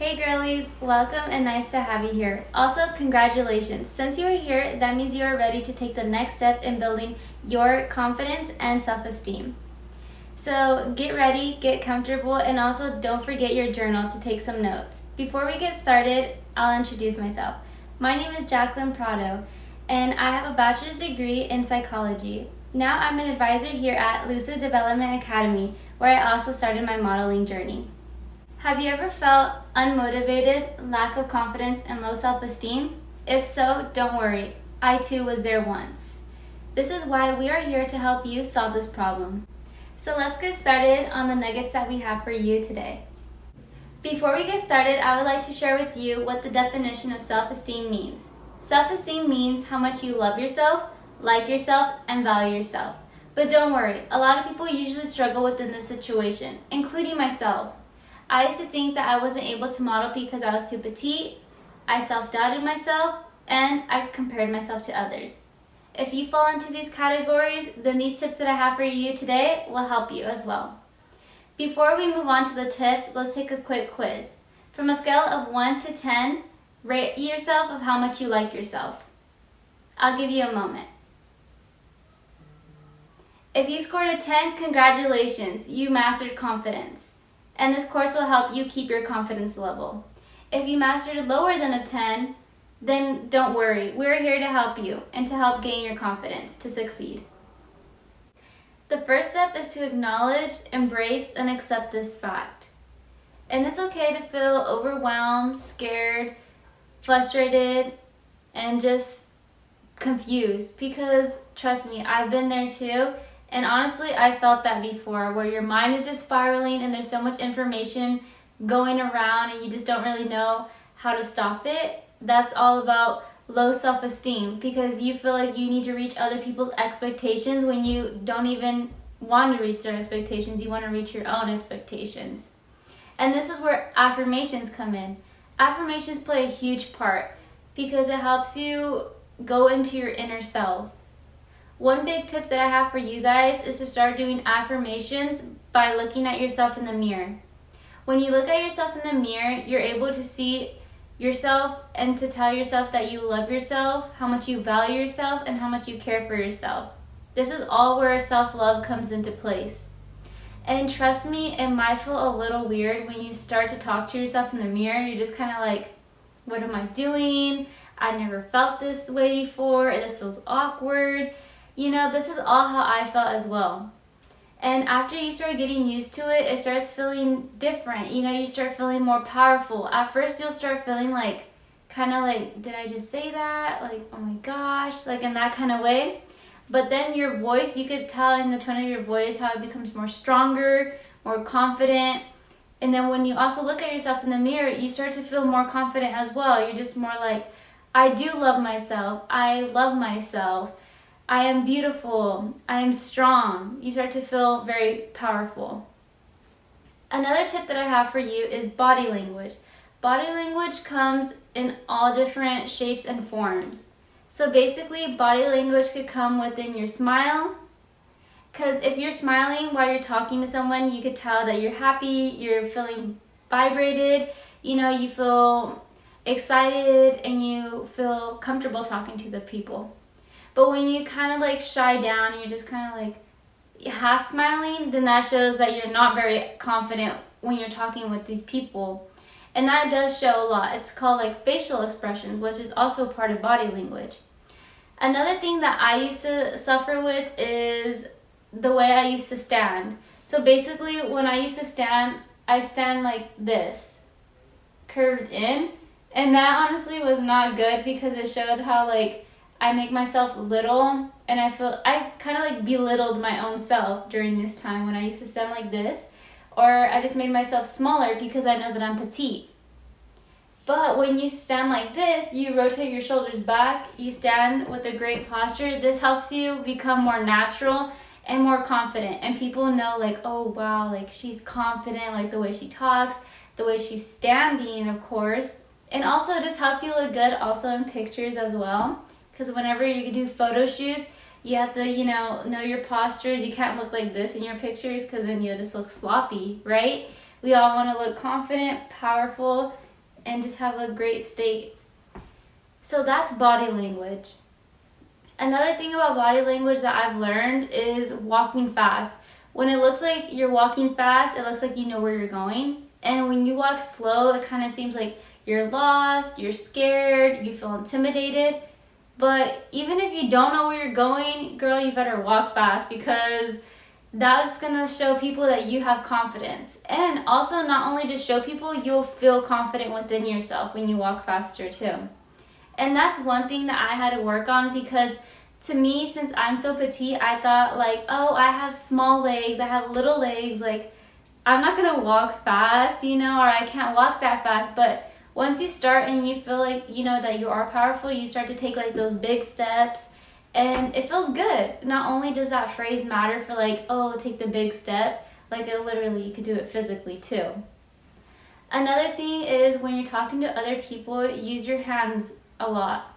Hey girlies, welcome and nice to have you here. Also, congratulations. Since you are here, that means you are ready to take the next step in building your confidence and self-esteem. So get ready, get comfortable, and also don't forget your journal to take some notes. Before we get started, I'll introduce myself. My name is Jacqueline Prado, and I have a bachelor's degree in psychology. Now I'm an advisor here at Lucid Development Academy, where I also started my modeling journey. Have you ever felt unmotivated, lack of confidence, and low self-esteem? If so, don't worry. I too was there once. This is why we are here to help you solve this problem. So let's get started on the nuggets that we have for you today. Before we get started, I would like to share with you what the definition of self-esteem means. Self-esteem means how much you love yourself, like yourself, and value yourself. But don't worry, a lot of people usually struggle within this situation, including myself. I used to think that I wasn't able to model because I was too petite, I self-doubted myself, and I compared myself to others. If you fall into these categories, then these tips that I have for you today will help you as well. Before we move on to the tips, let's take a quick quiz. From a scale of 1 to 10, rate yourself of how much you like yourself. I'll give you a moment. If you scored a 10, congratulations, you mastered confidence. And this course will help you keep your confidence level. If you mastered lower than a 10, then don't worry. We're here to help you and to help gain your confidence to succeed. The first step is to acknowledge, embrace, and accept this fact. And it's okay to feel overwhelmed, scared, frustrated, and just confused because trust me, I've been there too. And honestly, I felt that before, where your mind is just spiraling and there's so much information going around and you just don't really know how to stop it. That's all about low self-esteem because you feel like you need to reach other people's expectations when you don't even want to reach their expectations. You want to reach your own expectations. And this is where affirmations come in. Affirmations play a huge part because it helps you go into your inner self. One big tip that I have for you guys is to start doing affirmations by looking at yourself in the mirror. When you look at yourself in the mirror, you're able to see yourself and to tell yourself that you love yourself, how much you value yourself, and how much you care for yourself. This is all where self-love comes into place. And trust me, it might feel a little weird when you start to talk to yourself in the mirror. You're just kind of like, what am I doing? I never felt this way before. This feels awkward. You know, this is all how I felt as well. And after you start getting used to it, it starts feeling different. You know, you start feeling more powerful. At first, you'll start feeling like, kind of like, did I just say that? Like, oh my gosh, like in that kind of way. But then your voice, you could tell in the tone of your voice how it becomes more stronger, more confident. And then when you also look at yourself in the mirror, you start to feel more confident as well. You're just more like, I do love myself. I love myself. I am beautiful, I am strong. You start to feel very powerful. Another tip that I have for you is body language. Body language comes in all different shapes and forms. So basically, body language could come within your smile. Because if you're smiling while you're talking to someone, you could tell that you're happy, you're feeling vibrated, you know, you feel excited and you feel comfortable talking to the people. But when you kind of like shy down and you're just kind of like half smiling, then that shows that you're not very confident when you're talking with these people. And that does show a lot. It's called like facial expressions, which is also part of body language. Another thing that I used to suffer with is the way I used to stand. So basically when I used to stand, I stand like this, curved in. And that honestly was not good because it showed how like I make myself little and I kind of like belittled my own self during this time when I used to stand like this, or I just made myself smaller because I know that I'm petite. But when you stand like this, you rotate your shoulders back, you stand with a great posture. This helps you become more natural and more confident. And people know like, oh wow, like she's confident, like the way she talks, the way she's standing, of course. And also it just helps you look good also in pictures as well. Because whenever you do photo shoots, you have to, know your postures. You can't look like this in your pictures because then you'll just look sloppy, right? We all want to look confident, powerful, and just have a great state. So that's body language. Another thing about body language that I've learned is walking fast. When it looks like you're walking fast, it looks like you know where you're going. And when you walk slow, it kind of seems like you're lost, you're scared, you feel intimidated. But even if you don't know where you're going, girl, you better walk fast, because that's gonna show people that you have confidence. And also, not only just show people, you'll feel confident within yourself when you walk faster too. And that's one thing that I had to work on, because to me, since I'm so petite, I thought like, oh, I have small legs, I have little legs, like I'm not gonna walk fast, or I can't walk that fast. But once you start and you feel like, that you are powerful, you start to take like those big steps, and it feels good. Not only does that phrase matter for like, oh, take the big step, like it literally, you could do it physically too. Another thing is when you're talking to other people, use your hands a lot.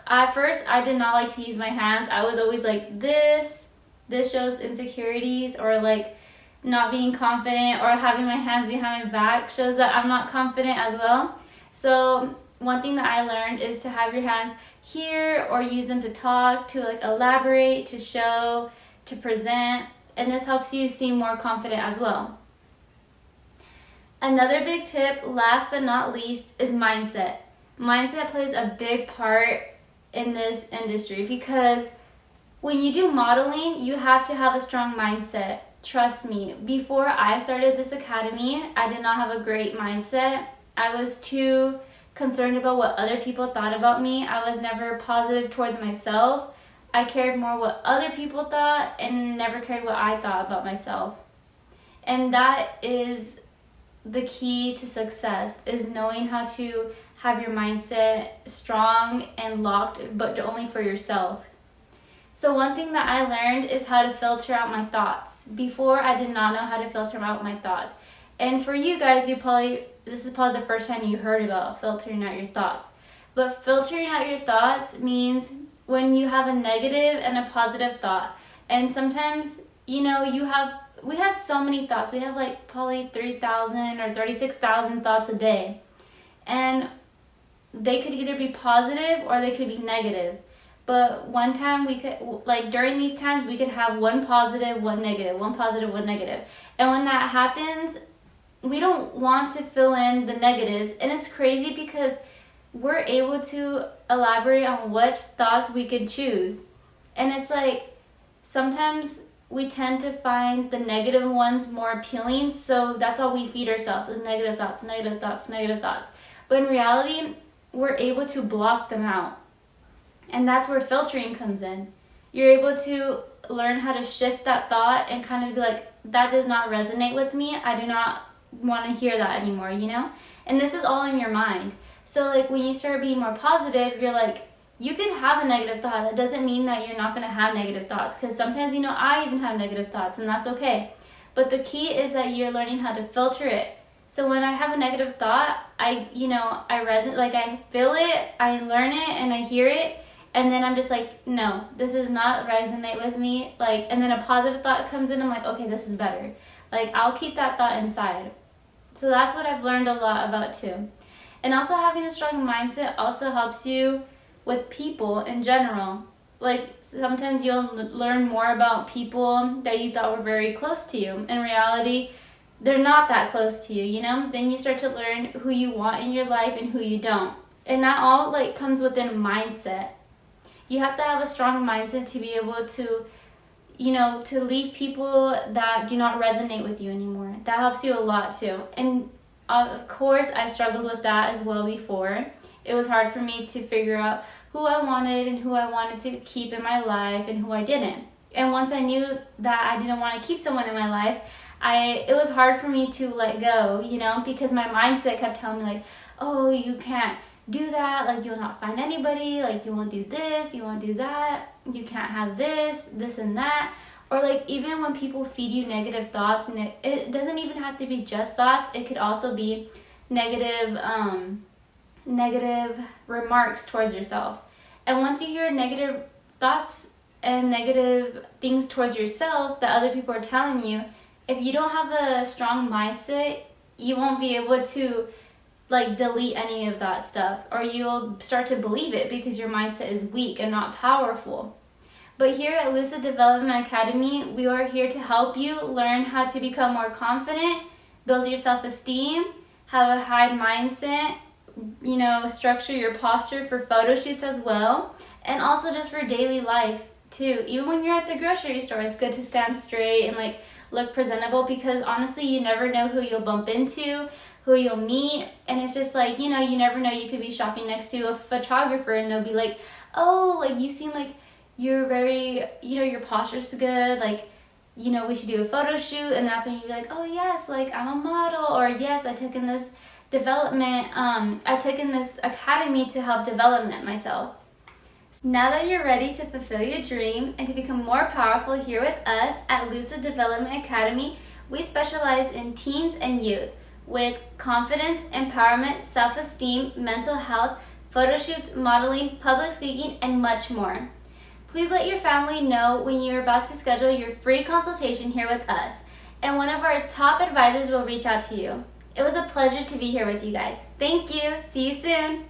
At first, I did not like to use my hands. I was always like this shows insecurities, or like not being confident, or having my hands behind my back shows that I'm not confident as well. So one thing that I learned is to have your hands here, or use them to talk, to like elaborate, to show, to present, and this helps you seem more confident as well. Another big tip, last but not least, is mindset. Mindset plays a big part in this industry, because when you do modeling, you have to have a strong mindset. Trust me, before I started this academy, I did not have a great mindset. I was too concerned about what other people thought about me. I was never positive towards myself. I cared more what other people thought and never cared what I thought about myself. And that is the key to success, is knowing how to have your mindset strong and locked, but only for yourself. So one thing that I learned is how to filter out my thoughts. Before, I did not know how to filter out my thoughts. And for you guys, this is probably the first time you heard about filtering out your thoughts. But filtering out your thoughts means when you have a negative and a positive thought. And sometimes, we have so many thoughts. We have like probably 3,000 or 36,000 thoughts a day. And they could either be positive or they could be negative. But one time during these times, we could have one positive, one negative, one positive, one negative. And when that happens, we don't want to fill in the negatives. And it's crazy because we're able to elaborate on which thoughts we could choose. And it's like, sometimes we tend to find the negative ones more appealing. So that's all we feed ourselves, is negative thoughts, negative thoughts, negative thoughts. But in reality, we're able to block them out. And that's where filtering comes in. You're able to learn how to shift that thought and kind of be like, that does not resonate with me. I do not want to hear that anymore, And this is all in your mind. So like when you start being more positive, you're like, you could have a negative thought. That doesn't mean that you're not going to have negative thoughts, because sometimes, I even have negative thoughts, and that's okay. But the key is that you're learning how to filter it. So when I have a negative thought, I resonate, like I feel it, I learn it, and I hear it. And then I'm just like, no, this does not resonate with me. Like, and then a positive thought comes in. I'm like, okay, this is better. Like, I'll keep that thought inside. So that's what I've learned a lot about too. And also having a strong mindset also helps you with people in general. Like, sometimes you'll learn more about people that you thought were very close to you. In reality, they're not that close to you, Then you start to learn who you want in your life and who you don't. And that all like comes within mindset. You have to have a strong mindset to be able to, to leave people that do not resonate with you anymore. That helps you a lot too. And of course, I struggled with that as well before. It was hard for me to figure out who I wanted and who I wanted to keep in my life and who I didn't. And once I knew that I didn't want to keep someone in my life, it was hard for me to let go, because my mindset kept telling me like, oh, you can't do that, like you'll not find anybody, like you won't do this, you won't do that, you can't have this and that. Or like even when people feed you negative thoughts, and it doesn't even have to be just thoughts, it could also be negative remarks towards yourself. And once you hear negative thoughts and negative things towards yourself that other people are telling you, if you don't have a strong mindset, you won't be able to like delete any of that stuff, or you'll start to believe it because your mindset is weak and not powerful. But here at Lucid Development Academy, we are here to help you learn how to become more confident, build your self-esteem, have a high mindset, structure your posture for photo shoots as well, and also just for daily life too. Even when you're at the grocery store, it's good to stand straight and like look presentable, because honestly, you never know who you'll bump into, who you'll meet, and it's just like, you never know, you could be shopping next to a photographer and they'll be like, oh, like you seem like you're very, your posture's good, like, we should do a photo shoot, and that's when you'd be like, oh yes, like I'm a model, or yes, I took in this academy to help development myself. Now that you're ready to fulfill your dream and to become more powerful here with us at Lucid Development Academy, we specialize in teens and youth with confidence, empowerment, self-esteem, mental health, photo shoots, modeling, public speaking, and much more. Please let your family know when you're about to schedule your free consultation here with us, and one of our top advisors will reach out to you. It was a pleasure to be here with you guys. Thank you. See you soon.